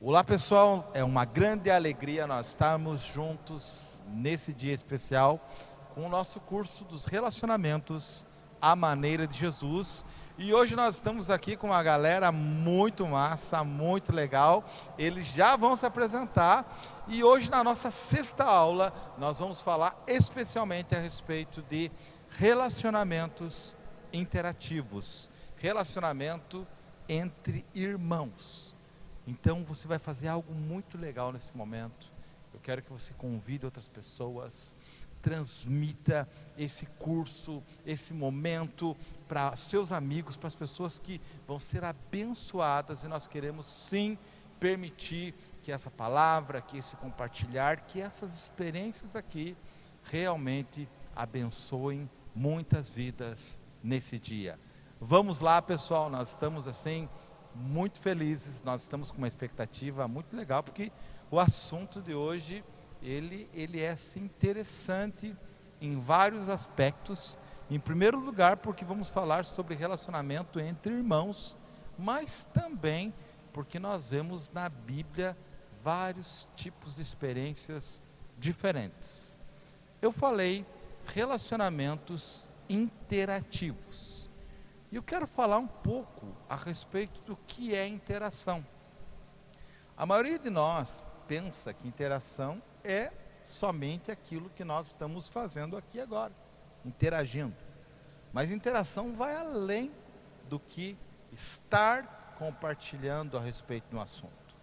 Olá pessoal, é uma grande alegria nós estarmos juntos nesse dia especial com o nosso curso dos relacionamentos à maneira de Jesus. E hoje nós estamos aqui com uma galera muito massa, muito legal. Eles já vão se apresentar e hoje na nossa sexta aula nós vamos falar especialmente a respeito de relacionamentos interativos, relacionamento entre irmãos. Então você vai fazer algo muito legal nesse momento. Eu quero que você convide outras pessoas, transmita esse curso, esse momento para seus amigos, para as pessoas que vão ser abençoadas. E nós queremos sim permitir que essa palavra, que esse compartilhar, que essas experiências aqui realmente abençoem muitas vidas nesse dia. Vamos lá pessoal, nós estamos assim muito felizes, nós estamos com uma expectativa muito legal, porque o assunto de hoje, ele é assim, interessante em vários aspectos. Em primeiro lugar, porque vamos falar sobre relacionamento entre irmãos, mas também porque nós vemos na Bíblia vários tipos de experiências diferentes. Eu falei relacionamentos interativos. E eu quero falar um pouco a respeito do que é interação. A maioria de nós pensa que interação é somente aquilo que nós estamos fazendo aqui agora, interagindo. Mas interação vai além do que estar compartilhando a respeito de um assunto.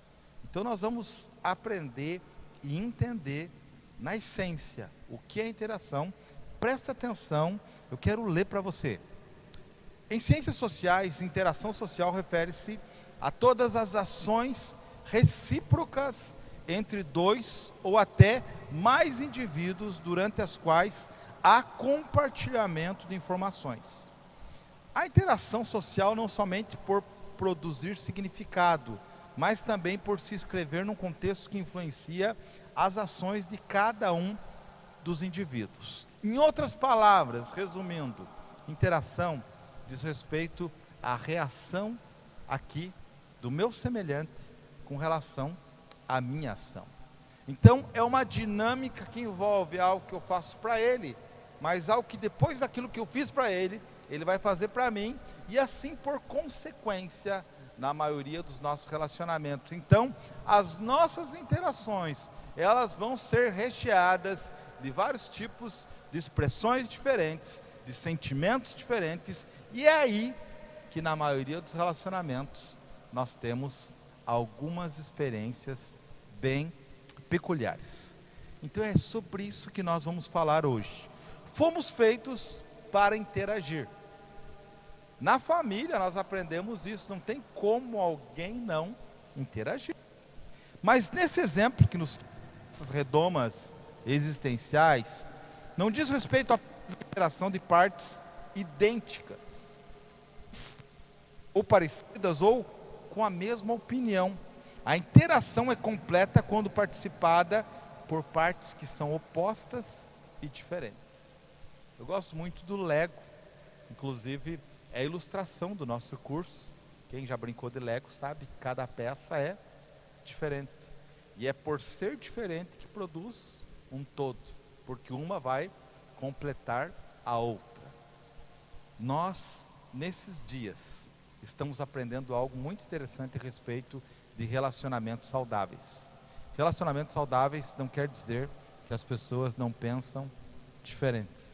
Então nós vamos aprender e entender na essência o que é interação. Presta atenção, eu quero ler para você. Em ciências sociais, interação social refere-se a todas as ações recíprocas entre dois ou até mais indivíduos durante as quais há compartilhamento de informações. A interação social não somente por produzir significado, mas também por se inscrever num contexto que influencia as ações de cada um dos indivíduos. Em outras palavras, resumindo, interação diz respeito à reação aqui do meu semelhante com relação à minha ação. Então é uma dinâmica que envolve algo que eu faço para ele, mas algo que depois daquilo que eu fiz para ele, ele vai fazer para mim, e assim por consequência na maioria dos nossos relacionamentos. Então as nossas interações, elas vão ser recheadas de vários tipos de expressões diferentes, de sentimentos diferentes, e é aí que na maioria dos relacionamentos nós temos algumas experiências bem peculiares. Então é sobre isso que nós vamos falar hoje. Fomos feitos para interagir. Na família nós aprendemos isso, não tem como alguém não interagir. Mas nesse exemplo que nos essas redomas existenciais, não diz respeito à interação de partes idênticas ou parecidas ou com a mesma opinião. A interação é completa quando participada por partes que são opostas e diferentes. Eu gosto muito do Lego, inclusive é a ilustração do nosso curso. Quem já brincou de Lego sabe que cada peça é diferente, e é por ser diferente que produz um todo, porque uma vai completar a outra. Nós, nesses dias, estamos aprendendo algo muito interessante a respeito de relacionamentos saudáveis. Relacionamentos saudáveis não quer dizer que as pessoas não pensam diferente.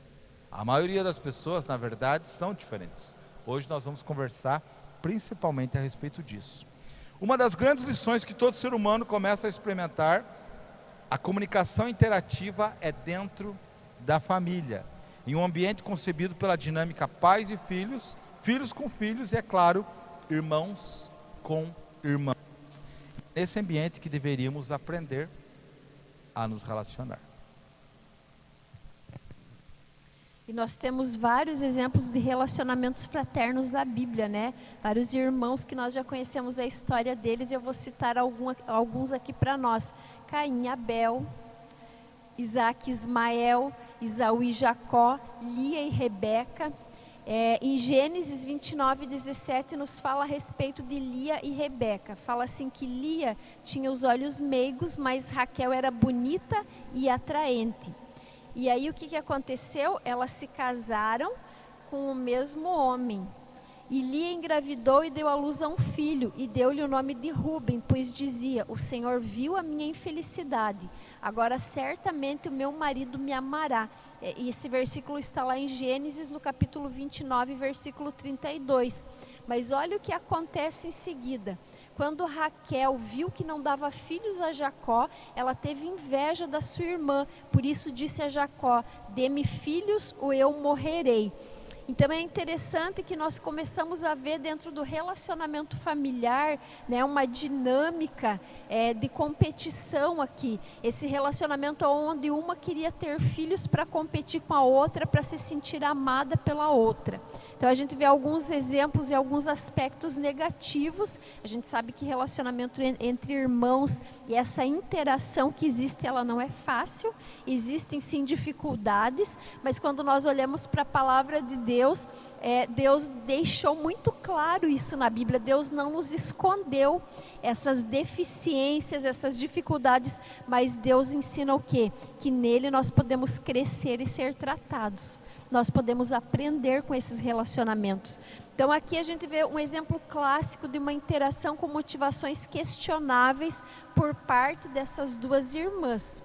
A maioria das pessoas, na verdade, são diferentes. Hoje nós vamos conversar principalmente a respeito disso. Uma das grandes lições que todo ser humano começa a experimentar, a comunicação interativa é dentro da família, em um ambiente concebido pela dinâmica pais e filhos, filhos com filhos e, é claro, irmãos com irmãos. Nesse ambiente que deveríamos aprender a nos relacionar. E nós temos vários exemplos de relacionamentos fraternos da Bíblia, né? Vários irmãos que nós já conhecemos a história deles, e eu vou citar alguns aqui para nós. Caim e Abel, Isaac e Ismael, Esaú e Jacó, Lia e Rebeca. Em Gênesis 29:17 nos fala a respeito de Lia e Rebeca. Fala assim que Lia tinha os olhos meigos, mas Raquel era bonita e atraente. E aí o que aconteceu? Elas se casaram com o mesmo homem. E Lia engravidou e deu à luz a um filho, e deu-lhe o nome de Ruben, pois dizia: o Senhor viu a minha infelicidade, agora certamente o meu marido me amará. E esse versículo está lá em Gênesis, no capítulo 29, versículo 32. Mas olha o que acontece em seguida. Quando Raquel viu que não dava filhos a Jacó, ela teve inveja da sua irmã, por isso disse a Jacó: dê-me filhos ou eu morrerei. Então é interessante que nós começamos a ver dentro do relacionamento familiar, né, uma dinâmica de competição aqui. Esse relacionamento onde uma queria ter filhos para competir com a outra, para se sentir amada pela outra. Então a gente vê alguns exemplos e alguns aspectos negativos. A gente sabe que relacionamento entre irmãos e essa interação que existe, ela não é fácil. Existem sim dificuldades, mas quando nós olhamos para a palavra de Deus, Deus deixou muito claro isso na Bíblia. Deus não nos escondeu essas deficiências, essas dificuldades, mas Deus ensina o quê? Que nele nós podemos crescer e ser tratados. Nós podemos aprender com esses relacionamentos. Então aqui a gente vê um exemplo clássico de uma interação com motivações questionáveis por parte dessas duas irmãs.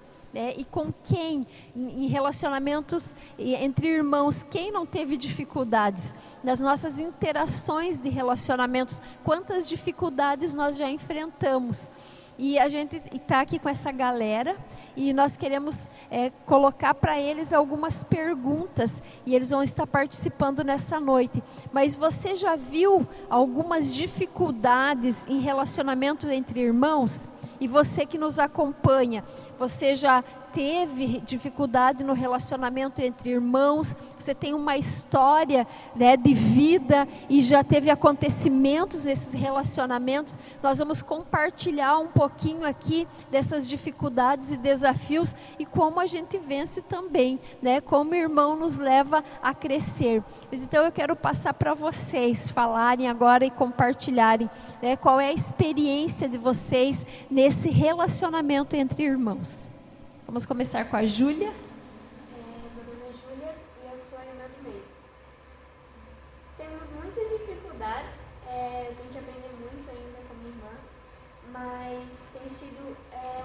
E com quem, em relacionamentos entre irmãos, quem não teve dificuldades? Nas nossas interações de relacionamentos, quantas dificuldades nós já enfrentamos? E a gente está aqui com essa galera e nós queremos colocar para eles algumas perguntas e eles vão estar participando nessa noite. Mas você já viu algumas dificuldades em relacionamento entre irmãos? E você que nos acompanha, você já teve dificuldade no relacionamento entre irmãos? Você tem uma história, né, de vida e já teve acontecimentos nesses relacionamentos? Nós vamos compartilhar um pouquinho aqui dessas dificuldades e desafios e como a gente vence também, né? Como o irmão nos leva a crescer. Mas então eu quero passar para vocês falarem agora e compartilharem, né, qual é a experiência de vocês nesse relacionamento entre irmãos. Vamos começar com a Júlia. Meu nome é Júlia e eu sou a irmã do meio. Temos muitas dificuldades, eu tenho que aprender muito ainda com minha irmã, mas tem sido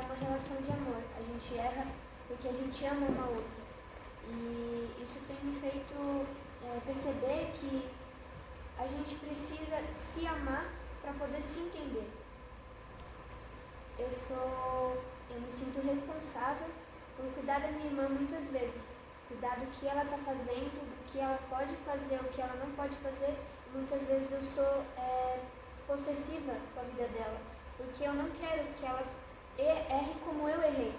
uma relação de amor. A gente erra porque a gente ama uma outra. E isso tem me feito perceber que a gente precisa se amar para poder se entender. Eu me sinto responsável por cuidar da minha irmã muitas vezes. Cuidar do que ela está fazendo, do que ela pode fazer, o que ela não pode fazer. Muitas vezes eu sou possessiva com a vida dela, porque eu não quero que ela erre como eu errei.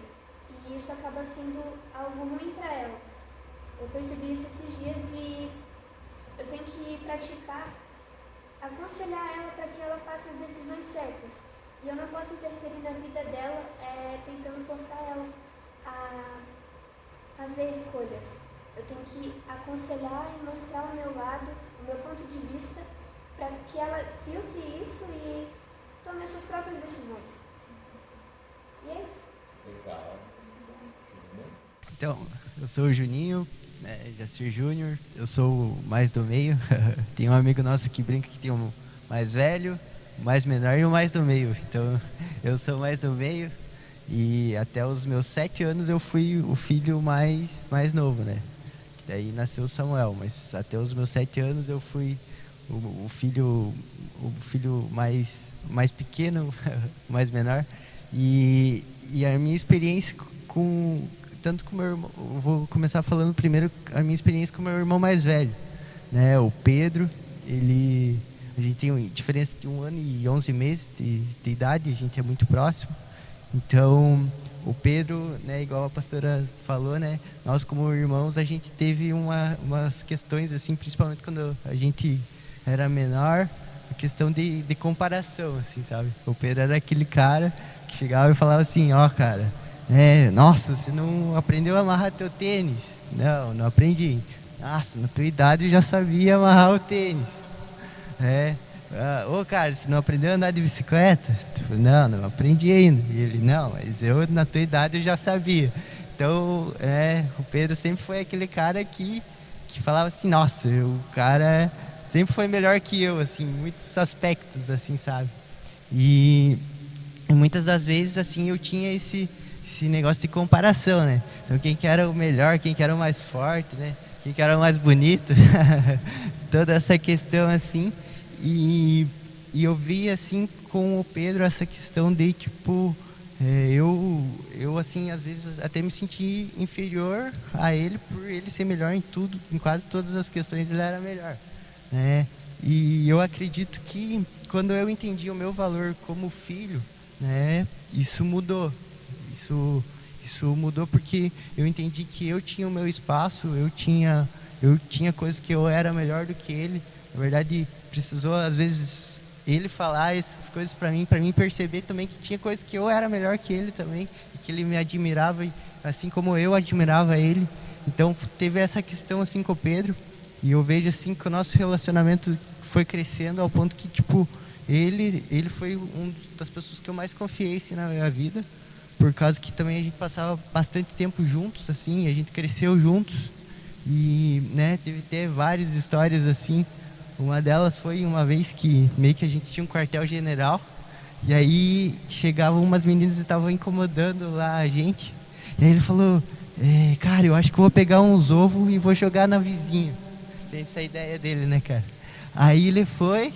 E isso acaba sendo algo ruim para ela. Eu percebi isso esses dias e eu tenho que praticar, aconselhar ela para que ela faça as decisões certas. E eu não posso interferir na vida dela tentando forçar ela a fazer escolhas. Eu tenho que aconselhar e mostrar o meu lado, o meu ponto de vista, para que ela filtre isso e tome as suas próprias decisões. E é isso. Legal. Então, eu sou o Juninho, Jacir Júnior, eu sou o mais do meio. Tem um amigo nosso que brinca que tem um mais velho, o mais menor e o mais do meio. Então, eu sou o mais do meio e até os meus 7 anos eu fui o filho mais novo, né? Daí nasceu o Samuel, mas até os meus 7 anos eu fui o filho mais pequeno, mais menor. E a minha experiência tanto com o meu irmão, eu vou começar falando primeiro a minha experiência com o meu irmão mais velho, né? O Pedro, a gente tem uma diferença de 1 ano e 11 meses de idade, a gente é muito próximo. Então, o Pedro, né, igual a pastora falou, né, nós como irmãos, a gente teve umas questões, assim, principalmente quando a gente era menor, a questão de comparação, assim, sabe? O Pedro era aquele cara que chegava e falava assim: ó, cara, nossa, você não aprendeu a amarrar teu tênis? Não aprendi. Nossa, na tua idade eu já sabia amarrar o tênis. Ô, cara, você não aprendeu a andar de bicicleta? Tipo, não aprendi ainda. E ele, não, mas eu na tua idade eu já sabia. Então, o Pedro sempre foi aquele cara que falava assim, nossa, o cara sempre foi melhor que eu, assim, em muitos aspectos, assim, sabe? E muitas das vezes, assim, eu tinha esse negócio de comparação, né? Então, quem que era o melhor, quem que era o mais forte, né? Quem que era o mais bonito, toda essa questão, assim. E eu vi, assim, com o Pedro, essa questão de, tipo, eu, assim, às vezes até me senti inferior a ele por ele ser melhor em tudo, em quase todas as questões ele era melhor, né? E eu acredito que quando eu entendi o meu valor como filho, né, isso mudou. Isso mudou porque eu entendi que eu tinha o meu espaço, eu tinha coisas que eu era melhor do que ele. Na verdade, precisou às vezes ele falar essas coisas para mim perceber também que tinha coisas que eu era melhor que ele também, e que ele me admirava, assim como eu admirava ele. Então teve essa questão assim com o Pedro, e eu vejo assim que o nosso relacionamento foi crescendo ao ponto que, tipo, ele foi uma das pessoas que eu mais confiei assim, na minha vida, por causa que também a gente passava bastante tempo juntos, assim, a gente cresceu juntos, e, né, teve até várias histórias assim. Uma delas foi uma vez que meio que a gente tinha um quartel-general, e aí chegavam umas meninas e estavam incomodando lá a gente, e aí ele falou, cara, eu acho que eu vou pegar uns ovos e vou jogar na vizinha. Essa é a ideia dele, né, cara? Aí ele foi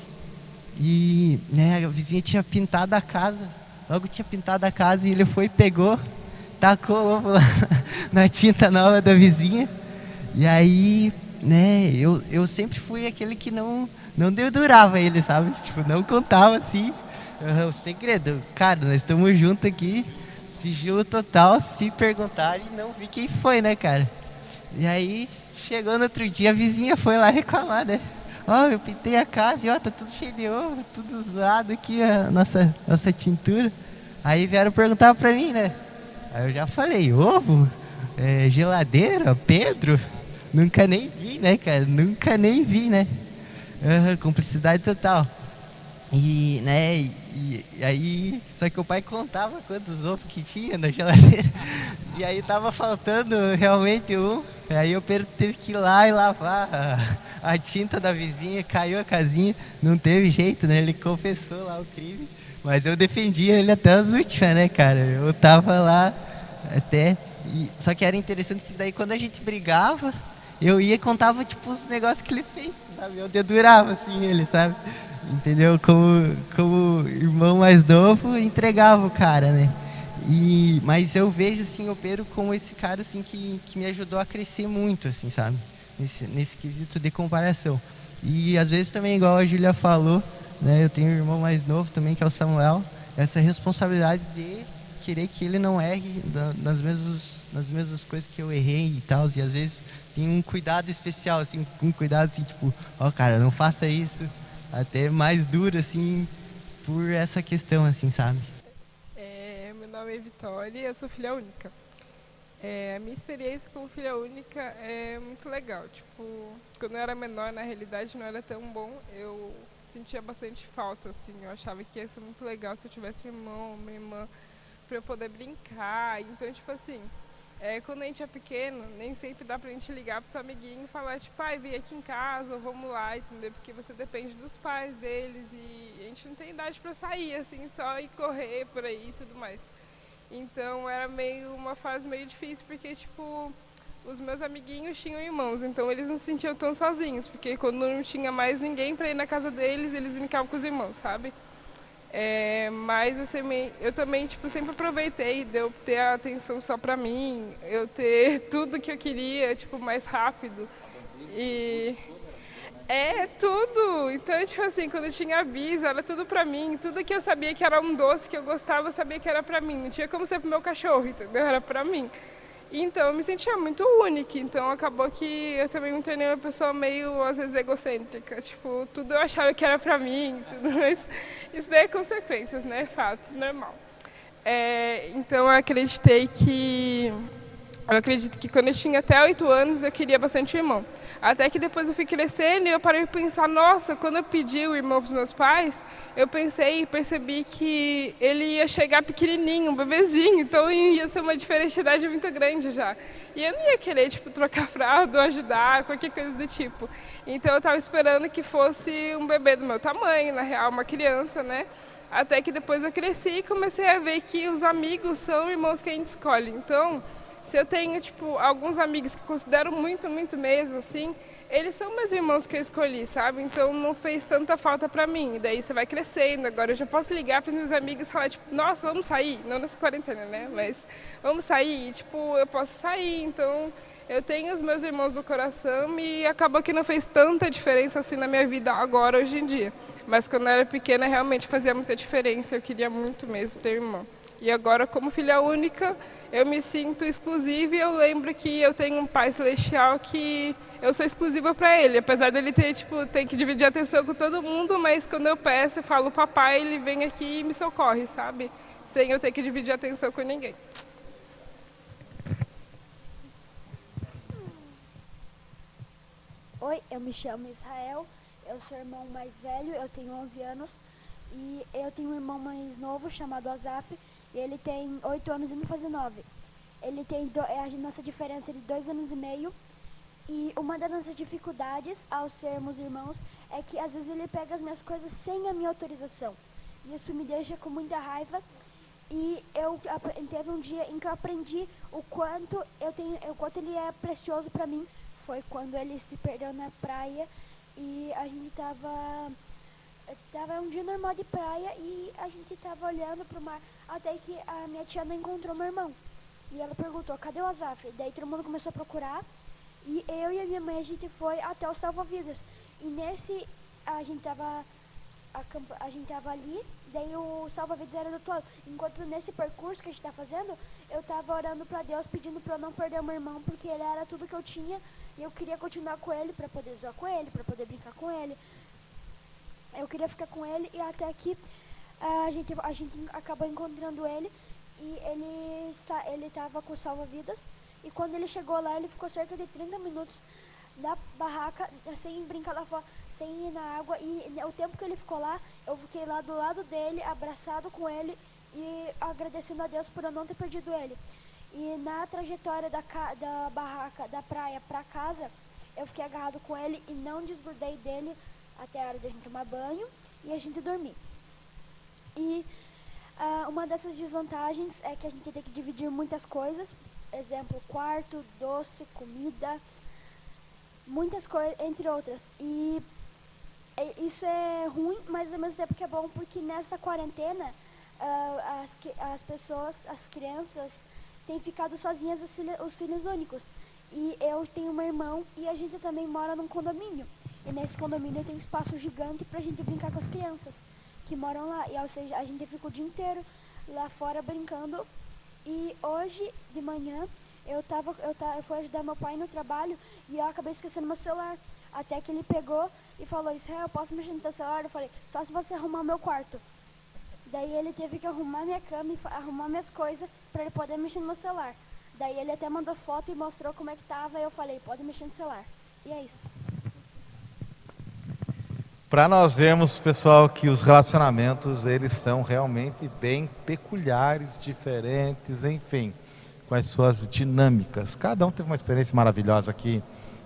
e, né, a vizinha tinha pintado a casa, logo tinha pintado a casa, e ele foi, pegou, tacou o ovo lá na tinta nova da vizinha. E aí, né, eu sempre fui aquele que não dedurava ele, sabe? Tipo, não contava assim, o segredo. Cara, nós estamos juntos aqui, sigilo total, se perguntarem, não vi quem foi, né, cara? E aí, chegou no outro dia, a vizinha foi lá reclamar, né? Eu pintei a casa e tá tudo cheio de ovo, tudo zoado aqui, a nossa tintura. Aí vieram perguntar pra mim, né? Aí eu já falei, ovo? Geladeira? Pedro? Nunca nem vi, né, cara? Nunca nem vi, né? Cumplicidade total. E, né, e aí, só que o pai contava quantos ovos que tinha na geladeira. E aí tava faltando realmente um. Aí o Pedro teve que ir lá e lavar a tinta da vizinha, caiu a casinha. Não teve jeito, né? Ele confessou lá o crime. Mas eu defendia ele até as últimas, né, cara? Eu tava lá até... Só que era interessante que daí quando a gente brigava, eu ia e contava, tipo, os negócios que ele fez, sabe? Eu dedurava, assim, ele, sabe? Entendeu? Como irmão mais novo, entregava o cara, né? Mas eu vejo, assim, o Pedro como esse cara, assim, que me ajudou a crescer muito, assim, sabe? Nesse quesito de comparação. E às vezes também, igual a Júlia falou, né? Eu tenho um irmão mais novo também, que é o Samuel. Essa responsabilidade de querer que ele não erre nas mesmas coisas que eu errei e tal. E às vezes tem um cuidado especial, assim, um cuidado assim, tipo, cara, não faça isso. Até mais duro, assim, por essa questão, assim, sabe? Meu nome é Vitória e eu sou filha única. A minha experiência como filha única é muito legal. Tipo, quando eu era menor, na realidade não era tão bom. Eu sentia bastante falta, assim. Eu achava que ia ser muito legal se eu tivesse um irmão, uma irmã, pra eu poder brincar. Então, tipo assim, quando a gente é pequeno, nem sempre dá pra gente ligar pro teu amiguinho e falar, tipo, vem aqui em casa, ou vamos lá, entendeu? Porque você depende dos pais deles e a gente não tem idade pra sair, assim, só ir correr por aí e tudo mais. Então, era uma fase meio difícil, porque, tipo, os meus amiguinhos tinham irmãos, então eles não se sentiam tão sozinhos, porque quando não tinha mais ninguém pra ir na casa deles, eles brincavam com os irmãos, sabe? Mas eu também, tipo, sempre aproveitei de eu ter a atenção só pra mim, eu ter tudo que eu queria, tipo, mais rápido. E tudo. Então, tipo assim, quando eu tinha bis, era tudo pra mim. Tudo que eu sabia que era um doce que eu gostava, eu sabia que era pra mim. Não tinha como ser pro meu cachorro, entendeu? Era pra mim. Então, eu me sentia muito única. Então, acabou que eu também me tornei uma pessoa meio, às vezes, egocêntrica. Tipo, tudo eu achava que era pra mim, tudo, mas isso daí é consequências, né? Fatos, normal. Então, eu acredito que quando eu tinha até 8 anos, eu queria bastante irmão. Até que depois eu fui crescendo e eu parei para pensar, nossa, quando eu pedi o irmão para os meus pais, eu pensei e percebi que ele ia chegar pequenininho, um bebezinho, então ia ser uma diferencialidade muito grande já. E eu não ia querer, tipo, trocar fralda ou ajudar, qualquer coisa do tipo. Então eu estava esperando que fosse um bebê do meu tamanho, na real, uma criança, né? Até que depois eu cresci e comecei a ver que os amigos são irmãos que a gente escolhe. Então, se eu tenho, tipo, alguns amigos que considero muito, muito mesmo, assim, eles são meus irmãos que eu escolhi, sabe? Então não fez tanta falta pra mim. E daí você vai crescendo. Agora eu já posso ligar pros meus amigos e falar, tipo, nossa, vamos sair? Não nessa quarentena, né? Mas vamos sair? E, tipo, eu posso sair. Então eu tenho os meus irmãos do coração e acabou que não fez tanta diferença assim na minha vida agora, hoje em dia. Mas quando eu era pequena, realmente fazia muita diferença. Eu queria muito mesmo ter irmão. E agora, como filha única, eu me sinto exclusiva e eu lembro que eu tenho um pai celestial que eu sou exclusiva para ele. Apesar dele ter, tipo, tem que dividir a atenção com todo mundo, mas quando eu peço, eu falo papai, ele vem aqui e me socorre, sabe? Sem eu ter que dividir a atenção com ninguém. Oi, eu me chamo Israel, eu sou o irmão mais velho, eu tenho 11 anos e eu tenho um irmão mais novo chamado Azaf e ele tem 8 anos e me faz 9. Ele tem a nossa diferença é de 2 anos e meio e uma das nossas dificuldades ao sermos irmãos é que às vezes ele pega as minhas coisas sem a minha autorização. Isso me deixa com muita raiva e teve um dia em que eu aprendi o quanto ele é precioso para mim. Foi quando ele se perdeu na praia e a gente tava um dia normal de praia e a gente tava olhando pro mar até que a minha tia não encontrou meu irmão. E ela perguntou, cadê o Azaf? Daí todo mundo começou a procurar e eu e a minha mãe a gente foi até o salva-vidas. E nesse a gente tava ali, daí o salva-vidas era do outro lado. Enquanto nesse percurso que a gente tá fazendo, eu tava orando pra Deus pedindo pra eu não perder o meu irmão, porque ele era tudo que eu tinha. E eu queria continuar com ele para poder zoar com ele, para poder brincar com ele. Eu queria ficar com ele e até que a gente acabou encontrando ele e ele estava com salva-vidas. E quando ele chegou lá, ele ficou cerca de 30 minutos na barraca, sem brincar lá fora, sem ir na água. E o tempo que ele ficou lá, eu fiquei lá do lado dele, abraçado com ele e agradecendo a Deus por eu não ter perdido ele. E na trajetória da barraca, da praia para casa, eu fiquei agarrado com ele e não desgrudei dele até a hora de a gente tomar banho e a gente dormir. E uma dessas desvantagens é que a gente tem que dividir muitas coisas, exemplo, quarto, doce, comida, muitas coisas, entre outras. E isso é ruim, mas ao mesmo tempo que é bom, porque nessa quarentena as crianças têm ficado sozinhas, os filhos únicos. E eu tenho um irmão e a gente também mora num condomínio. E nesse condomínio tem um espaço gigante pra gente brincar com as crianças que moram lá. E ou seja, a gente fica o dia inteiro lá fora brincando. E hoje de manhã eu fui ajudar meu pai no trabalho e eu acabei esquecendo meu celular. Até que ele pegou e falou, Israel, posso mexer no teu celular? Eu falei, só se você arrumar o meu quarto. Daí ele teve que arrumar minha cama e arrumar minhas coisas para ele poder mexer no meu celular. Daí ele até mandou foto e mostrou como é que tava e eu falei, pode mexer no celular. E é isso. Para nós vermos, pessoal, que os relacionamentos, eles são realmente bem peculiares, diferentes, enfim, com as suas dinâmicas. Cada um teve uma experiência maravilhosa aqui.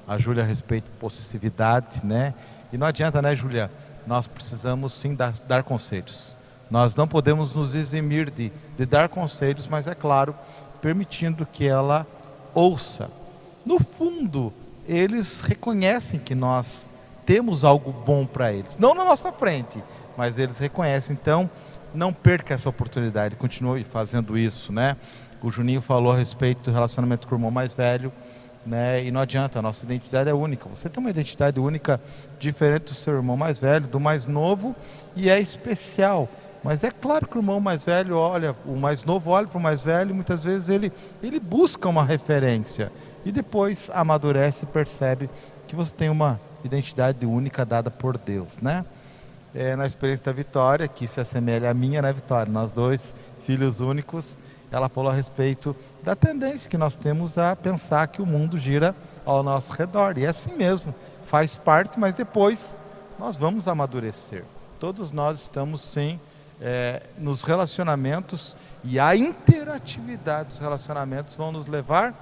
A Júlia a respeito de possessividade, né? E não adianta, né, Júlia? Nós precisamos sim dar conselhos. Nós não podemos nos eximir de dar conselhos, mas é claro, permitindo que ela ouça. No fundo, eles reconhecem que nós temos algo bom para eles. Não na nossa frente, mas eles reconhecem. Então, não perca essa oportunidade, continue fazendo isso, né? O Juninho falou a respeito do relacionamento com o irmão mais velho, né? E não adianta, a nossa identidade é única. Você tem uma identidade única, diferente do seu irmão mais velho, do mais novo, e é especial. Mas é claro que o irmão mais velho olha, o mais novo olha para o mais velho e muitas vezes ele busca uma referência e depois amadurece e percebe que você tem uma identidade única dada por Deus, né? Na experiência da Vitória, que se assemelha à minha, né, Vitória? Nós dois, filhos únicos, ela falou a respeito da tendência que nós temos a pensar que o mundo gira ao nosso redor. E é assim mesmo, faz parte, mas depois nós vamos amadurecer. Todos nós estamos, sim, nos relacionamentos, e a interatividade dos relacionamentos vão nos levar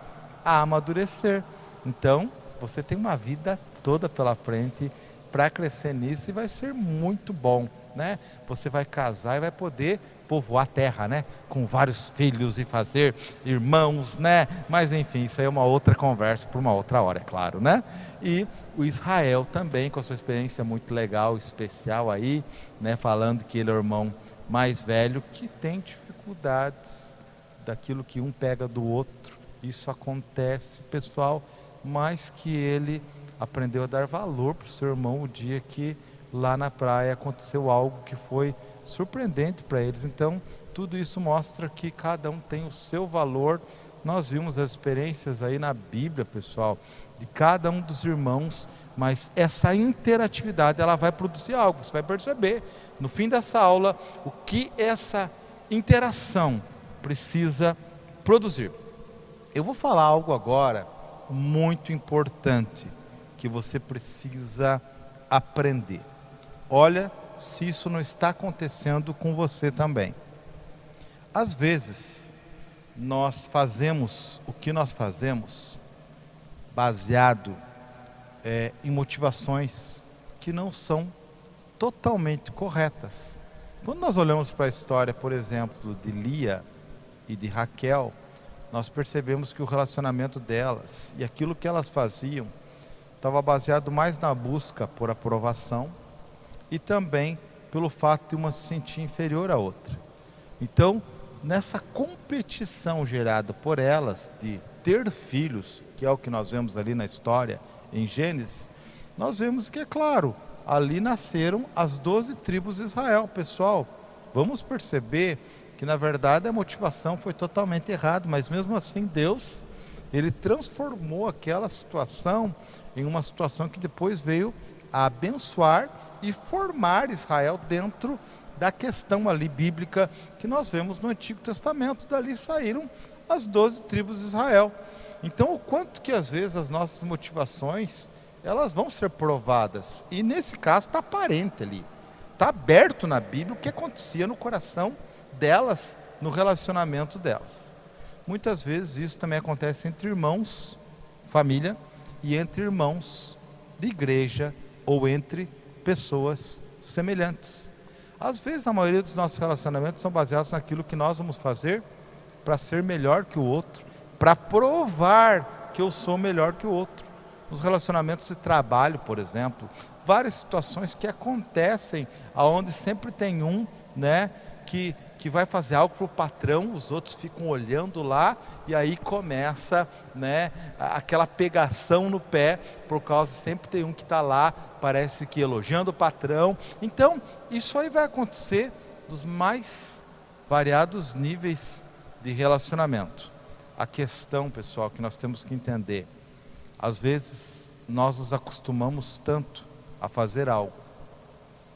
a amadurecer. Então, você tem uma vida toda pela frente para crescer nisso e vai ser muito bom, né? Você vai casar e vai poder povoar a terra, né? Com vários filhos e fazer irmãos, né? Mas enfim, isso aí é uma outra conversa por uma outra hora, é claro, né? E o Israel também, com a sua experiência muito legal, especial aí, né? Falando que ele é o irmão mais velho que tem dificuldades daquilo que um pega do outro. Isso acontece, pessoal, mas que ele aprendeu a dar valor para o seu irmão o dia que lá na praia aconteceu algo que foi surpreendente para eles. Então, tudo isso mostra que cada um tem o seu valor. Nós vimos as experiências aí na Bíblia, pessoal, de cada um dos irmãos, mas essa interatividade, ela vai produzir algo. Você vai perceber, no fim dessa aula, o que essa interação precisa produzir. Eu vou falar algo agora muito importante, que você precisa aprender. Olha se isso não está acontecendo com você também. Às vezes, nós fazemos o que nós fazemos baseado em motivações que não são totalmente corretas. Quando nós olhamos para a história, por exemplo, de Lia e de Raquel, nós percebemos que o relacionamento delas e aquilo que elas faziam estava baseado mais na busca por aprovação e também pelo fato de uma se sentir inferior à outra. Então, nessa competição gerada por elas de ter filhos, que é o que nós vemos ali na história, em Gênesis, nós vemos que, é claro, ali nasceram as 12 tribos de Israel. Pessoal, vamos perceber que na verdade a motivação foi totalmente errada, mas mesmo assim Deus, ele transformou aquela situação em uma situação que depois veio a abençoar e formar Israel dentro da questão ali bíblica que nós vemos no Antigo Testamento. Dali saíram as 12 tribos de Israel. Então, o quanto que às vezes as nossas motivações, elas vão ser provadas, e nesse caso está aparente ali, está aberto na Bíblia o que acontecia no coração delas, no relacionamento delas. Muitas vezes isso também acontece entre irmãos, família, e entre irmãos de igreja, ou entre pessoas semelhantes. Às vezes a maioria dos nossos relacionamentos são baseados naquilo que nós vamos fazer para ser melhor que o outro, para provar que eu sou melhor que o outro. Nos relacionamentos de trabalho, por exemplo, várias situações que acontecem, onde sempre tem um, né, que vai fazer algo para o patrão, os outros ficam olhando lá, e aí começa, né, aquela pegação no pé, por causa sempre tem um que está lá, parece que elogiando o patrão. Então, isso aí vai acontecer dos mais variados níveis de relacionamento. A questão, pessoal, que nós temos que entender, às vezes nós nos acostumamos tanto a fazer algo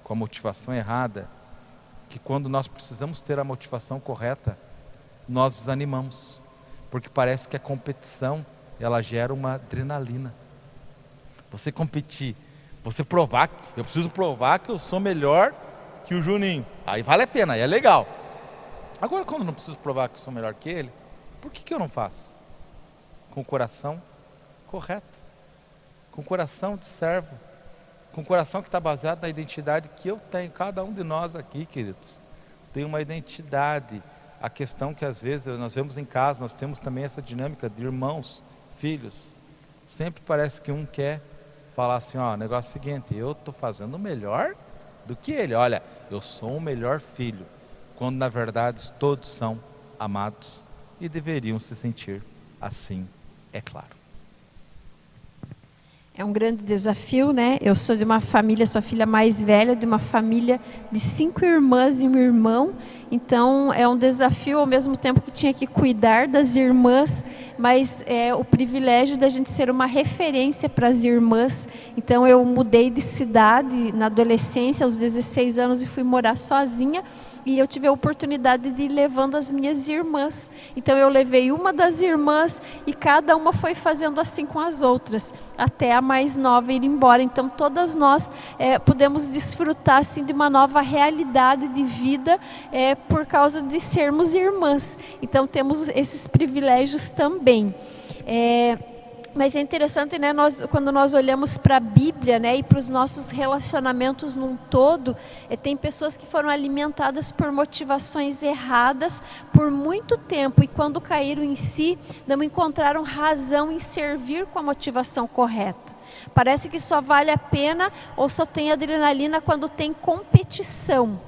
com a motivação errada, que quando nós precisamos ter a motivação correta, nós desanimamos, porque parece que a competição, ela gera uma adrenalina. Você competir, você provar, eu preciso provar que eu sou melhor que o Juninho, aí vale a pena, aí é legal. Agora, quando eu não preciso provar que eu sou melhor que ele, por que eu não faço? Com o coração correto, com o coração de servo, com o coração que está baseado na identidade que eu tenho. Cada um de nós aqui, queridos, tem uma identidade. A questão que às vezes nós vemos em casa, nós temos também essa dinâmica de irmãos, filhos. Sempre parece que um quer falar assim, ó, o negócio é o seguinte, eu estou fazendo melhor do que ele. Olha, eu sou o melhor filho. Quando na verdade todos são amados e deveriam se sentir assim, é claro. É um grande desafio, né? Eu sou de uma família, sou a filha mais velha de uma família de 5 irmãs e um irmão. Então, é um desafio ao mesmo tempo que tinha que cuidar das irmãs, mas é o privilégio da gente ser uma referência para as irmãs. Então, eu mudei de cidade na adolescência, aos 16 anos, e fui morar sozinha. e eu tive a oportunidade de ir levando as minhas irmãs. Então eu levei uma das irmãs e cada uma foi fazendo assim com as outras, até a mais nova ir embora. Então todas nós pudemos desfrutar assim, de uma nova realidade de vida por causa de sermos irmãs. Então temos esses privilégios também. Mas é interessante, né, quando nós olhamos para a Bíblia, né, e para os nossos relacionamentos num todo, tem pessoas que foram alimentadas por motivações erradas por muito tempo e quando caíram em si, não encontraram razão em servir com a motivação correta. Parece que só vale a pena ou só tem adrenalina quando tem competição.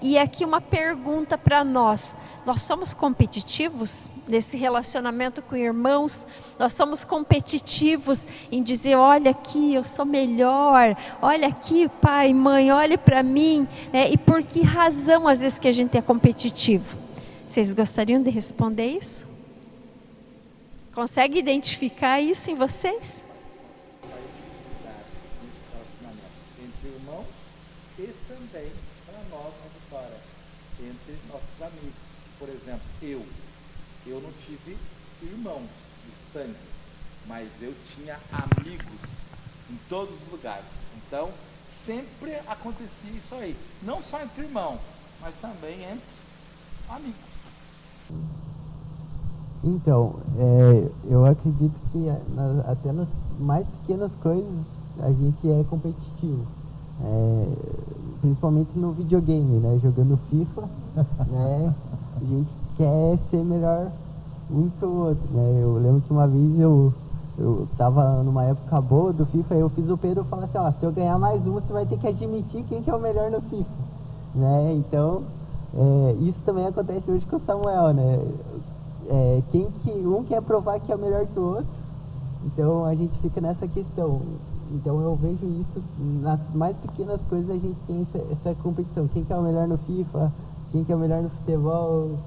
E aqui uma pergunta para nós somos competitivos nesse relacionamento com irmãos? Nós somos competitivos em dizer, olha aqui, eu sou melhor, olha aqui pai, mãe, olhe para mim, e por que razão às vezes que a gente é competitivo? Vocês gostariam de responder isso? Consegue identificar isso em vocês? Entre irmãos e também para nós de fora, entre nossos amigos. Por exemplo, eu não tive irmãos de sangue, mas eu tinha amigos em todos os lugares. Então, sempre acontecia isso aí. Não só entre irmãos, mas também entre amigos. Então, eu acredito que até nas mais pequenas coisas a gente é competitivo. Principalmente no videogame, né? Jogando FIFA, né? A gente quer ser melhor um que o outro, né? Eu lembro que uma vez eu tava numa época boa do FIFA, eu fiz o Pedro falar assim, ó, se eu ganhar mais uma, você vai ter que admitir quem que é o melhor no FIFA, né? Então, isso também acontece hoje com o Samuel, né? Um quer provar que é melhor que o outro, então a gente fica nessa questão. Então eu vejo isso, nas mais pequenas coisas a gente tem essa competição, quem que é o melhor no FIFA, quem que é o melhor no futebol,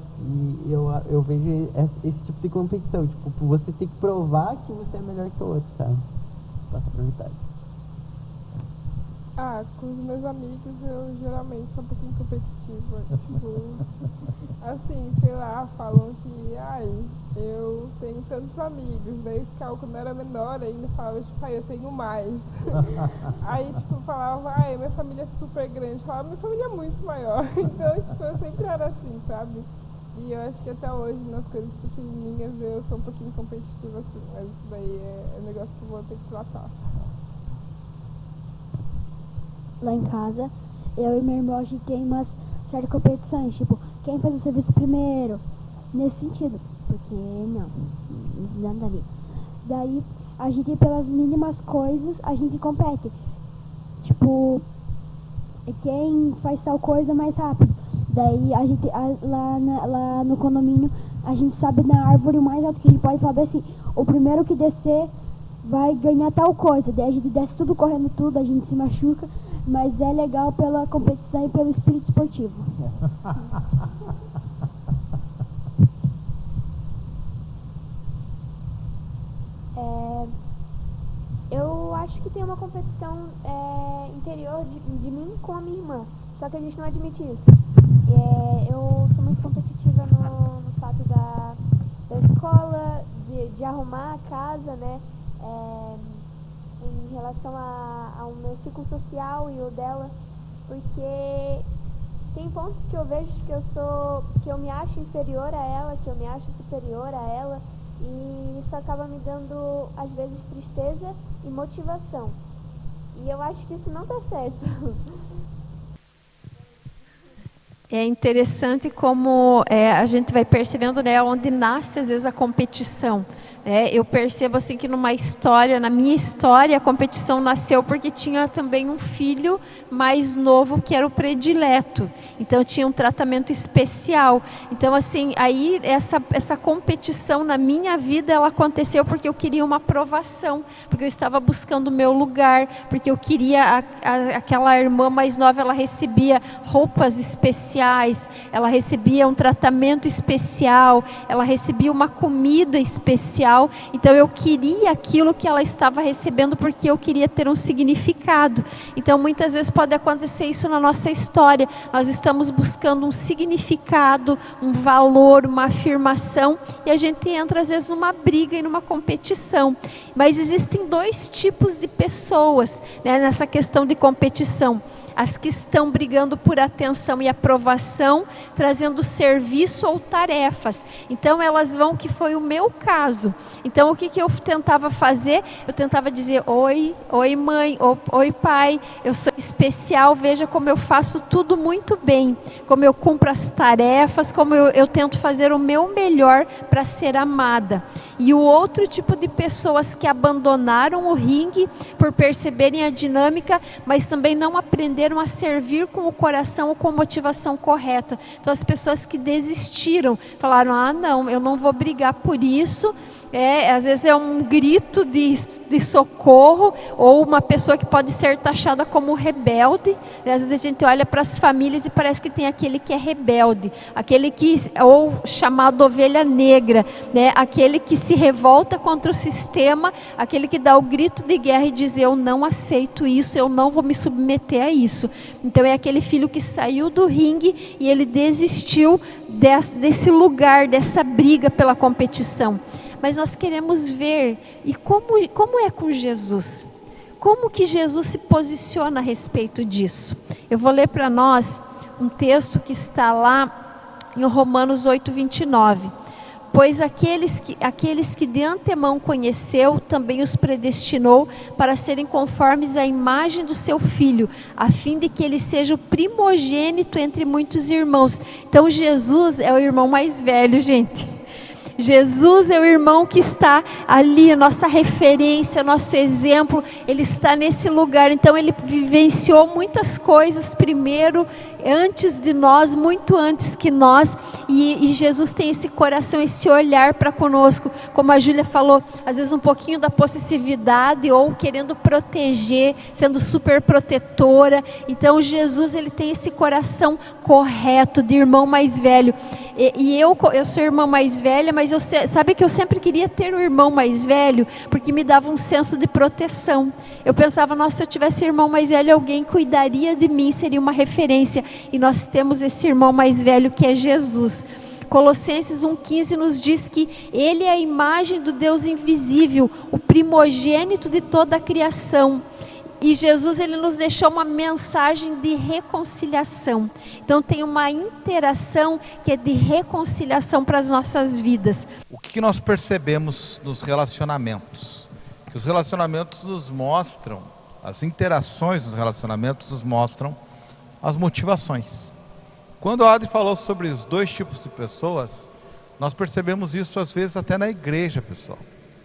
e eu vejo esse tipo de competição, tipo, você tem que provar que você é melhor que o outro, sabe? Passa pra metade. Com os meus amigos eu geralmente sou um pouquinho competitiva, tipo, assim, sei lá, falam que, eu tenho tantos amigos, daí ficava, quando eu era menor ainda, falava, tipo, eu tenho mais. Aí, tipo, falava, minha família é super grande, falava, minha família é muito maior. Então, tipo, eu sempre era assim, sabe? E eu acho que até hoje, nas coisas pequenininhas, eu sou um pouquinho competitiva, assim, mas isso daí é um negócio que eu vou ter que tratar. Lá em casa, eu e meu irmão, a gente tem umas certas competições, tipo, quem faz o serviço primeiro, nesse sentido, porque não daria. Daí, a gente, pelas mínimas coisas, a gente compete, tipo, quem faz tal coisa mais rápido. Daí, a gente, lá no condomínio, a gente sobe na árvore o mais alto que a gente pode falar assim, o primeiro que descer vai ganhar tal coisa. Daí a gente desce tudo correndo tudo, a gente se machuca, mas é legal pela competição e pelo espírito esportivo. Eu acho que tem uma competição interior de mim com a minha irmã, só que a gente não admite isso. Eu sou muito competitiva no fato da escola, de arrumar a casa, né? Em relação ao meu ciclo social e o dela, porque tem pontos que eu vejo que eu me acho inferior a ela, que eu me acho superior a ela, e isso acaba me dando às vezes tristeza e motivação, e eu acho que isso não está certo. É interessante como a gente vai percebendo, né, onde nasce às vezes a competição. Eu percebo assim que na minha história, a competição nasceu porque tinha também um filho mais novo que era o predileto. Então tinha um tratamento especial. Então assim, aí essa competição na minha vida, ela aconteceu porque eu queria uma aprovação, porque eu estava buscando o meu lugar, porque eu queria aquela irmã mais nova, ela recebia roupas especiais, ela recebia um tratamento especial, ela recebia uma comida especial. especial, então eu queria aquilo que ela estava recebendo porque eu queria ter um significado. Então muitas vezes pode acontecer isso na nossa história, nós estamos buscando um significado, um valor, uma afirmação, e a gente entra às vezes numa briga e numa competição. Mas existem dois tipos de pessoas, né, nessa questão de competição. As que estão brigando por atenção e aprovação, trazendo serviço ou tarefas. Então elas vão, que foi o meu caso. Então o que eu tentava fazer? Eu tentava dizer, oi mãe, oi pai, eu sou especial, veja como eu faço tudo muito bem. Como eu cumpro as tarefas, como eu tento fazer o meu melhor para ser amada. E o outro tipo de pessoas que abandonaram o ringue por perceberem a dinâmica, mas também não aprenderam a servir com o coração ou com a motivação correta. Então as pessoas que desistiram, falaram, não, eu não vou brigar por isso. Às vezes é um grito de socorro, ou uma pessoa que pode ser taxada como rebelde. Às vezes a gente olha para as famílias e parece que tem aquele que é rebelde, aquele que, ou chamado ovelha negra, né? Aquele que se revolta contra o sistema, aquele que dá o grito de guerra e diz, eu não aceito isso, eu não vou me submeter a isso. Então é aquele filho que saiu do ringue e ele desistiu desse lugar, dessa briga pela competição. Mas nós queremos ver, e como é com Jesus? Como que Jesus se posiciona a respeito disso? Eu vou ler para nós um texto que está lá em Romanos 8:29. Pois aqueles que de antemão conheceu, também os predestinou para serem conformes à imagem do seu Filho, a fim de que ele seja o primogênito entre muitos irmãos. Então Jesus é o irmão mais velho, gente. Jesus é o irmão que está ali, a nossa referência, nosso exemplo, ele está nesse lugar. Então ele vivenciou muitas coisas primeiro, antes de nós, muito antes que nós, e Jesus tem esse coração, esse olhar para conosco, como a Júlia falou, às vezes um pouquinho da possessividade, ou querendo proteger, sendo super protetora. Então Jesus, ele tem esse coração correto, de irmão mais velho. E eu sou irmã mais velha, mas sabe que eu sempre queria ter um irmão mais velho, porque me dava um senso de proteção. Eu pensava, nossa, se eu tivesse irmão mais velho, alguém cuidaria de mim, seria uma referência. E nós temos esse irmão mais velho que é Jesus. Colossenses 1,15 nos diz que ele é a imagem do Deus invisível, o primogênito de toda a criação. E Jesus, ele nos deixou uma mensagem de reconciliação. Então tem uma interação que é de reconciliação para as nossas vidas. O que nós percebemos nos relacionamentos? Que os relacionamentos nos mostram, as interações dos relacionamentos nos mostram as motivações. Quando a Adi falou sobre os dois tipos de pessoas, nós percebemos isso às vezes até na igreja, pessoal.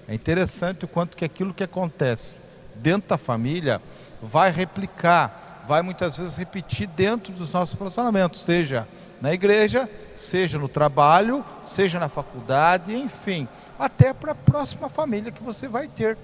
É interessante o quanto que aquilo que acontece dentro da família vai replicar, vai muitas vezes repetir dentro dos nossos relacionamentos, seja na igreja, seja no trabalho, seja na faculdade, enfim, até para a próxima família que você vai ter.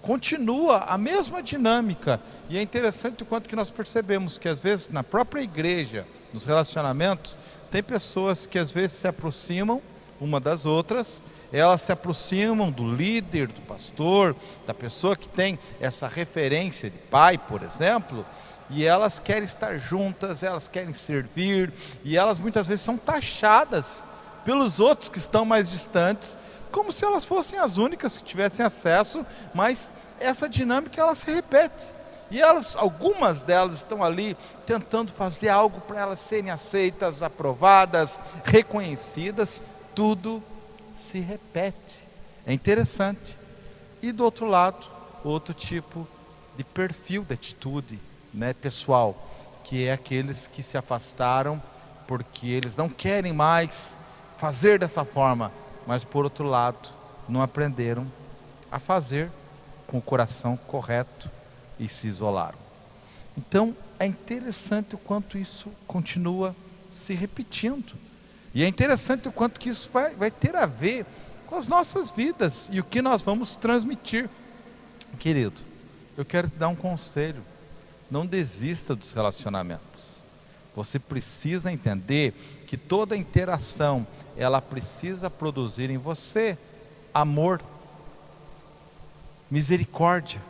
Continua a mesma dinâmica, e é interessante o quanto que nós percebemos que às vezes na própria igreja, nos relacionamentos, tem pessoas que às vezes se aproximam uma das outras, elas se aproximam do líder, do pastor, da pessoa que tem essa referência de pai, por exemplo, e elas querem estar juntas, elas querem servir, e elas muitas vezes são taxadas pelos outros que estão mais distantes, como se elas fossem as únicas que tivessem acesso, mas essa dinâmica ela se repete. E algumas delas estão ali tentando fazer algo para elas serem aceitas, aprovadas, reconhecidas, tudo se repete. É interessante. E do outro lado, outro tipo de perfil de atitude, né, pessoal, que é aqueles que se afastaram porque eles não querem mais fazer dessa forma, mas por outro lado, não aprenderam a fazer com o coração correto e se isolaram. Então é interessante o quanto isso continua se repetindo. E é interessante o quanto que isso vai ter a ver com as nossas vidas e o que nós vamos transmitir. Querido, eu quero te dar um conselho: não desista dos relacionamentos. Você precisa entender que toda interação, ela precisa produzir em você amor, misericórdia,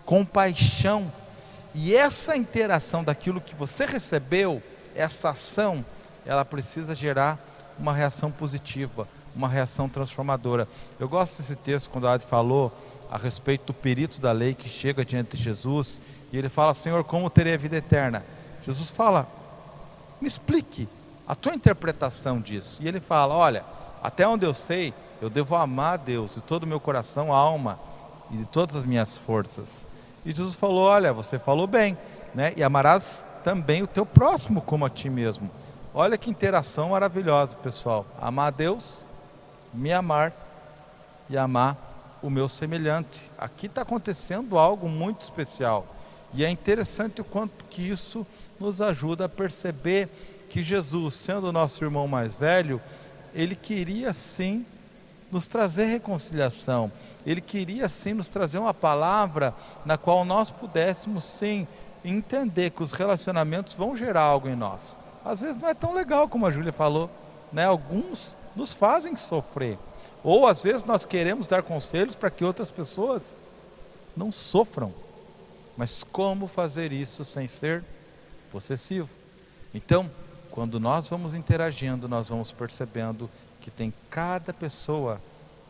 compaixão. E essa interação daquilo que você recebeu, essa ação, ela precisa gerar uma reação positiva, uma reação transformadora. Eu gosto desse texto quando a Adi falou a respeito do perito da lei que chega diante de Jesus e ele fala: Senhor, como terei a vida eterna? Jesus fala: me explique a tua interpretação disso. E ele fala: olha, até onde eu sei, eu devo amar a Deus de todo o meu coração, alma e de todas as minhas forças. E Jesus falou: olha, você falou bem, né? E amarás também o teu próximo como a ti mesmo. Olha que interação maravilhosa, pessoal. Amar a Deus, me amar e amar o meu semelhante. Aqui está acontecendo algo muito especial. E é interessante o quanto que isso nos ajuda a perceber que Jesus, sendo o nosso irmão mais velho, ele queria sim nos trazer reconciliação. Ele queria sim nos trazer uma palavra na qual nós pudéssemos sim entender que os relacionamentos vão gerar algo em nós. Às vezes não é tão legal como a Júlia falou, né? Alguns nos fazem sofrer. Ou às vezes nós queremos dar conselhos para que outras pessoas não sofram. Mas como fazer isso sem ser possessivo? Então, quando nós vamos interagindo, nós vamos percebendo que cada pessoa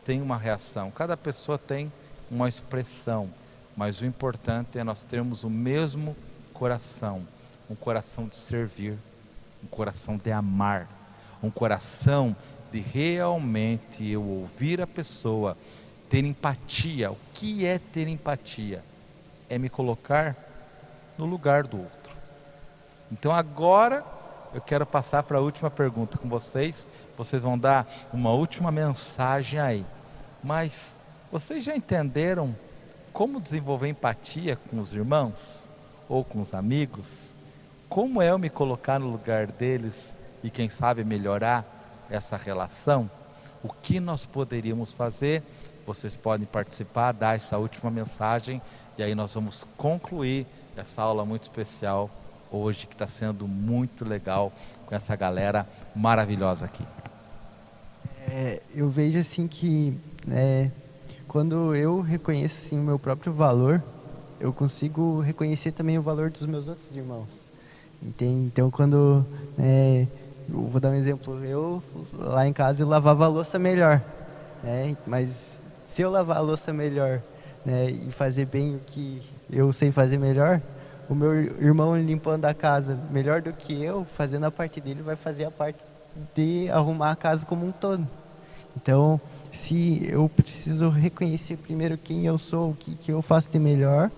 tem uma reação, cada pessoa tem uma expressão, mas o importante é nós termos o mesmo coração, um coração de servir, um coração de amar, um coração de realmente eu ouvir a pessoa, ter empatia. O que é ter empatia? É me colocar no lugar do outro. Então agora eu quero passar para a última pergunta com vocês. Vocês vão dar uma última mensagem aí. Mas vocês já entenderam como desenvolver empatia com os irmãos? Ou com os amigos? Como é eu me colocar no lugar deles e quem sabe melhorar essa relação? O que nós poderíamos fazer? Vocês podem participar, dar essa última mensagem e aí nós vamos concluir essa aula muito especial hoje, que está sendo muito legal com essa galera maravilhosa aqui. Eu vejo assim que quando eu reconheço assim, o meu próprio valor, eu consigo reconhecer também o valor dos meus outros irmãos. Entende? Então quando eu vou dar um exemplo, eu lá em casa eu lavava a louça melhor, mas se eu lavar a louça melhor, e fazer bem o que eu sei fazer melhor, o meu irmão limpando a casa melhor do que eu, fazendo a parte dele, vai fazer a parte de arrumar a casa como um todo. Então, se eu preciso reconhecer primeiro quem eu sou, o que eu faço de melhor,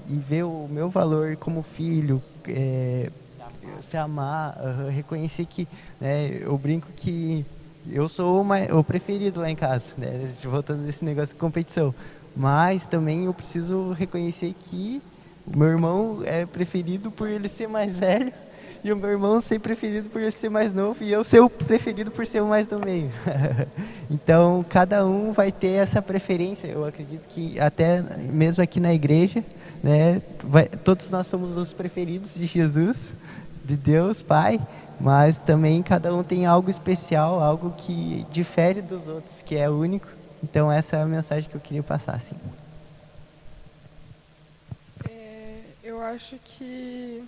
e ver o meu valor como filho, se amar, reconhecer que eu brinco que eu sou o preferido lá em casa, voltando nesse negócio de competição, mas também eu preciso reconhecer que o meu irmão é preferido por ele ser mais velho e o meu irmão ser preferido por ele ser mais novo e eu ser o preferido por ser o mais do meio. Então cada um vai ter essa preferência. Eu acredito que até mesmo aqui na igreja, todos nós somos os preferidos de Jesus, de Deus Pai, mas também cada um tem algo especial, algo que difere dos outros, que é único. Então essa é a mensagem que eu queria passar, assim. Eu acho que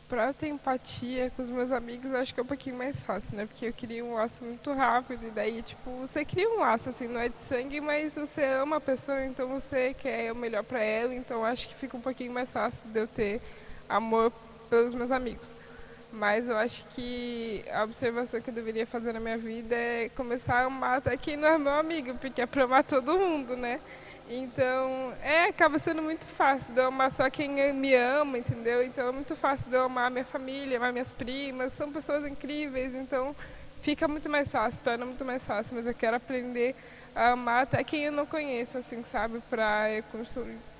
para ter empatia com os meus amigos, eu acho que é um pouquinho mais fácil, né? Porque eu crio um laço muito rápido e daí, você cria um laço, assim, não é de sangue, mas você ama a pessoa, então você quer o melhor para ela, então acho que fica um pouquinho mais fácil de eu ter amor pelos meus amigos. Mas eu acho que a observação que eu deveria fazer na minha vida é começar a amar até quem não é meu amigo, porque é para amar todo mundo, né? Então, acaba sendo muito fácil de eu amar só quem me ama, entendeu? Então é muito fácil de eu amar minha família, amar minhas primas, são pessoas incríveis, então fica muito mais fácil, torna muito mais fácil, mas eu quero aprender a amar até quem eu não conheço, assim, sabe? Para eu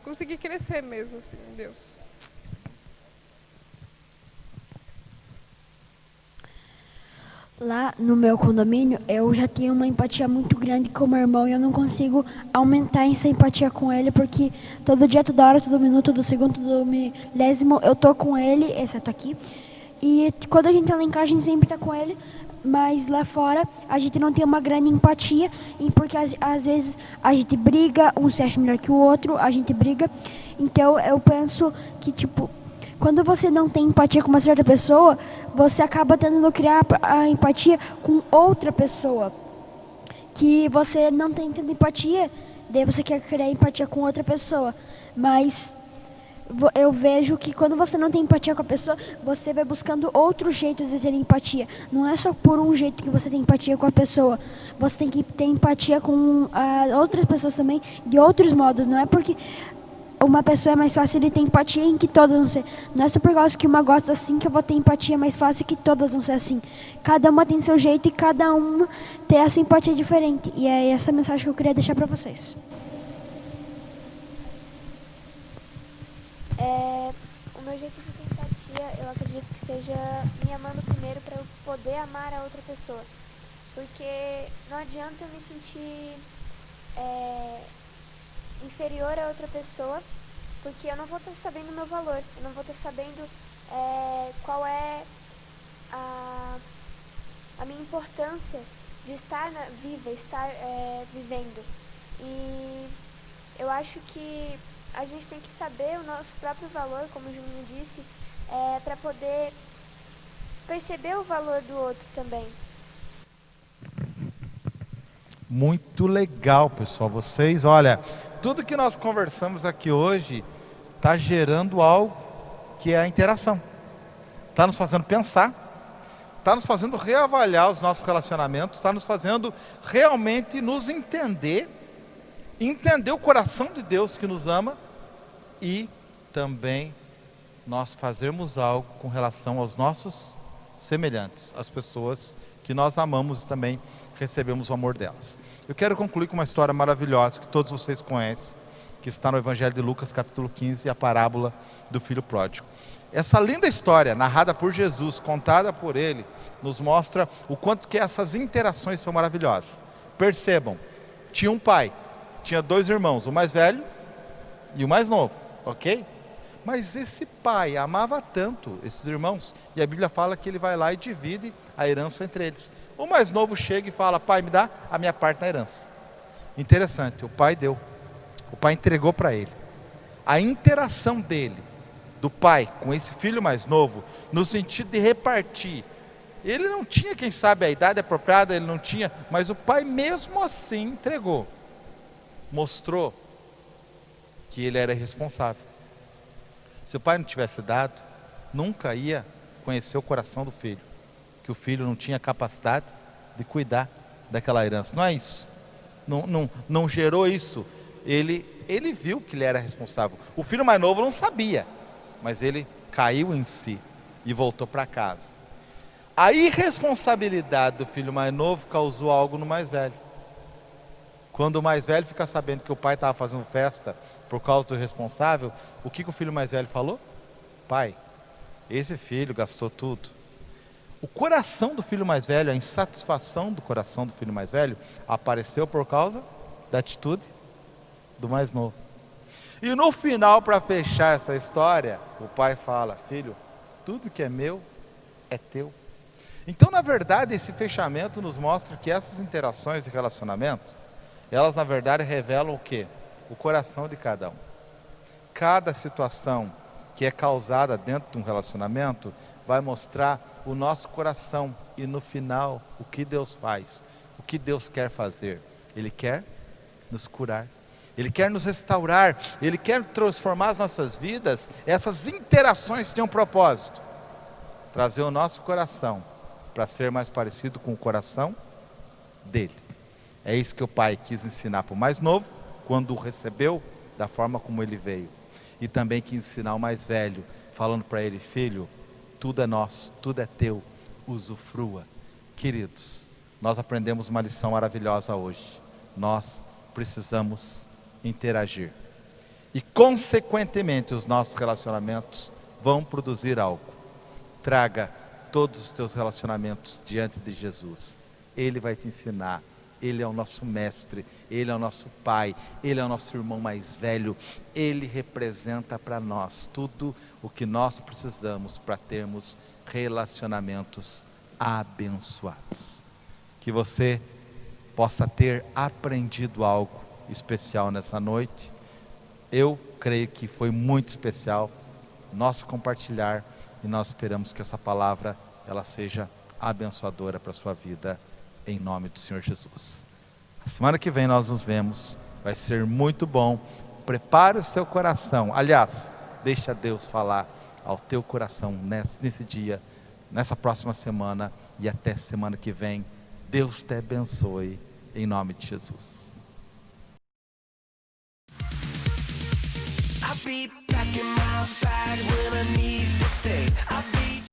conseguir crescer mesmo, assim, em Deus. Lá no meu condomínio, eu já tenho uma empatia muito grande com o meu irmão e eu não consigo aumentar essa empatia com ele, porque todo dia, toda hora, todo minuto, todo segundo, todo milésimo, eu tô com ele, exceto aqui. E quando a gente tá lá em casa, a gente sempre tá com ele, mas lá fora a gente não tem uma grande empatia, porque às vezes a gente briga, um se acha melhor que o outro, a gente briga. Então eu penso que, tipo, quando você não tem empatia com uma certa pessoa, você acaba tentando criar a empatia com outra pessoa. Que você não tem tanta empatia, daí você quer criar empatia com outra pessoa. Mas eu vejo que quando você não tem empatia com a pessoa, você vai buscando outros jeitos de ter empatia. Não é só por um jeito que você tem empatia com a pessoa. Você tem que ter empatia com outras pessoas também, de outros modos. Não é porque uma pessoa é mais fácil de ter empatia em que todas vão ser. Não é só por causa que uma gosta assim que eu vou ter empatia mais fácil que todas vão ser assim. Cada uma tem seu jeito e cada uma tem essa empatia diferente. E é essa mensagem que eu queria deixar para vocês. O meu jeito de ter empatia, eu acredito que seja me amando primeiro para eu poder amar a outra pessoa. Porque não adianta eu me sentir inferior a outra pessoa, porque eu não vou estar sabendo o meu valor, eu não vou estar sabendo qual é a minha importância de estar viva, estar vivendo. E eu acho que a gente tem que saber o nosso próprio valor, como o Juninho disse, para poder perceber o valor do outro também. Muito legal, pessoal. Vocês, olha, tudo que nós conversamos aqui hoje está gerando algo que é a interação. Está nos fazendo pensar, está nos fazendo reavaliar os nossos relacionamentos, está nos fazendo realmente nos entender o coração de Deus que nos ama e também nós fazermos algo com relação aos nossos semelhantes, as pessoas que nós amamos e também recebemos o amor delas. Eu quero concluir com uma história maravilhosa que todos vocês conhecem, que está no Evangelho de Lucas, capítulo 15, a parábola do filho pródigo. Essa linda história, narrada por Jesus, contada por ele, nos mostra o quanto que essas interações são maravilhosas. Percebam, tinha um pai, tinha 2 irmãos, o mais velho e o mais novo, ok? Mas esse pai amava tanto esses irmãos, e a Bíblia fala que ele vai lá e divide a herança entre eles. O mais novo chega e fala: pai, me dá a minha parte na herança. Interessante, o pai deu, o pai entregou para ele. A interação dele, do pai com esse filho mais novo, no sentido de repartir, ele não tinha, quem sabe, a idade apropriada, ele não tinha, mas o pai mesmo assim entregou, mostrou que ele era irresponsável. Se o pai não tivesse dado, nunca ia conhecer o coração do filho, que o filho não tinha capacidade de cuidar daquela herança. Não é isso, não gerou isso. Ele viu que ele era responsável. O filho mais novo não sabia, mas ele caiu em si e voltou para casa. A irresponsabilidade do filho mais novo causou algo no mais velho. Quando o mais velho fica sabendo que o pai estava fazendo festa por causa do irresponsável, o que o filho mais velho falou? Pai, esse filho gastou tudo. O coração do filho mais velho, a insatisfação do coração do filho mais velho, apareceu por causa da atitude do mais novo. E no final, para fechar essa história, o pai fala: filho, tudo que é meu é teu. Então, na verdade, esse fechamento nos mostra que essas interações e relacionamentos, elas na verdade revelam o quê? O coração de cada um. Cada situação que é causada dentro de um relacionamento vai mostrar o nosso coração e no final o que Deus faz, o que Deus quer fazer. Ele quer nos curar, Ele quer nos restaurar, Ele quer transformar as nossas vidas. Essas interações têm um propósito: trazer o nosso coração para ser mais parecido com o coração dele. É isso que o pai quis ensinar para o mais novo, quando o recebeu da forma como ele veio. E também quis ensinar o mais velho, falando para ele: filho, tudo é nosso, tudo é teu, usufrua. Queridos, nós aprendemos uma lição maravilhosa hoje. Nós precisamos interagir. E consequentemente os nossos relacionamentos vão produzir algo. Traga todos os teus relacionamentos diante de Jesus. Ele vai te ensinar. Ele é o nosso mestre, Ele é o nosso pai, Ele é o nosso irmão mais velho. Ele representa para nós tudo o que nós precisamos para termos relacionamentos abençoados. Que você possa ter aprendido algo especial nessa noite. Eu creio que foi muito especial nosso compartilhar e nós esperamos que essa palavra ela seja abençoadora para a sua vida, em nome do Senhor Jesus. A semana que vem nós nos vemos, vai ser muito bom. Prepare o seu coração, aliás, deixa Deus falar ao teu coração nesse dia, nessa próxima semana e até semana que vem. Deus te abençoe, em nome de Jesus. I'll be packing my bags when I need to stay. I'll be